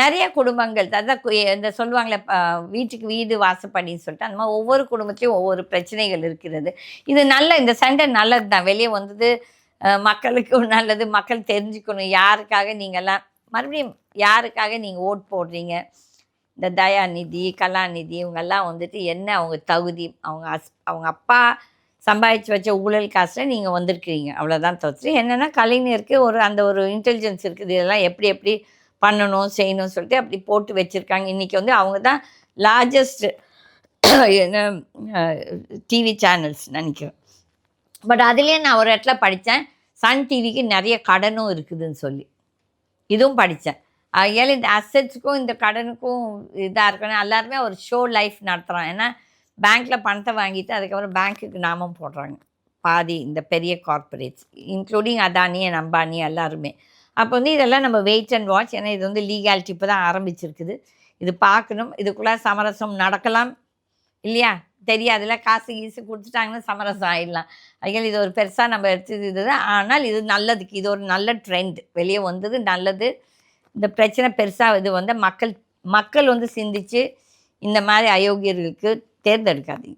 நெறைய குடும்பங்கள் அதான் இந்த சொல்லுவாங்கல்ல வீட்டுக்கு வீடு வாசப்படின்னு சொல்லிட்டு, அந்த மாரி ஒவ்வொரு குடும்பத்திலயும் ஒவ்வொரு பிரச்சனைகள் இருக்கிறது. இது இந்த சண்டை நல்லது தான். வெளிய வந்தது மக்களுக்கும் நல்லது. மக்கள் தெரிஞ்சுக்கணும். யாருக்காக நீங்கலாம் மறுபடியும் யாருக்காக நீங்க ஓட் போடுறீங்க? இந்த தயாநிதி, கலாநிதி இவங்கெல்லாம் வந்துட்டு என்ன அவங்க தகுதி? அவங்க அப்பா சம்பாதிச்சு வச்ச ஊழல் காசுல நீங்க வந்திருக்கிறீங்க. அவ்வளோதான் தவிர்த்து என்னன்னா கலைஞருக்கு அந்த ஒரு இன்டெலிஜென்ஸ் இருக்குது. இதெல்லாம் எப்படி எப்படி பண்ணணும், செய்யணும்னு சொல்லிட்டு அப்படி போட்டு வச்சிருக்காங்க. இன்னைக்கு அவங்க தான் லார்ஜஸ்ட் என்ன டிவி சேனல்ஸ் நெனைக்கிறேன். பட் அதிலேயே நான் ஒரு இடத்துல படிச்சேன். சன் டிவிக்கு நெறைய கடனும் இருக்குதுன்னு சொல்லி. இதுவும் படிச்சேன். ஆகையால இந்த அசெட்ஸ்க்கும், இந்த கடனுக்கும் இதா இருக்கணும். எல்லாருமே ஒரு ஷோ லைஃப் நடத்துறான். ஏன்னா, பேங்க்ல பணத்த வாங்கிட்டு, அதுக்கப்புறம் பேங்க்குக்கு நாமம் போடுறாங்க. பாதி இந்த பெரிய corporates. Including Adani and Ambani எல்லாருமே. அப்போ இதெல்லாம் நம்ம வெயிட் அண்ட் வாட்ச். ஏன்னா, இது லீகாலிட்டி இப்ப தான் ஆரம்பிச்சிருக்குது. இது பார்க்கணும். இதுக்குள்ள சமரசம் நடக்கலாம். இல்லையா? தெரியாதுல்ல. காசு கீசு குடுத்துட்டாங்கன்னா சமரசம் ஆயிடலாம். ஆகையால இது ஒரு பெருசா நம்ம எடுத்தது இதுதான். ஆனால் இது நல்லதுக்கு. இது ஒரு நல்ல ட்ரெண்ட். வெளிய வந்தது நல்லது. இந்த பிரச்சனை பெருசா இது மக்கள் மக்கள் சிந்திச்சு, இந்த மாரி அயோக்கியர்களுக்கு தேர்ந்தெடுக்காதீங்க.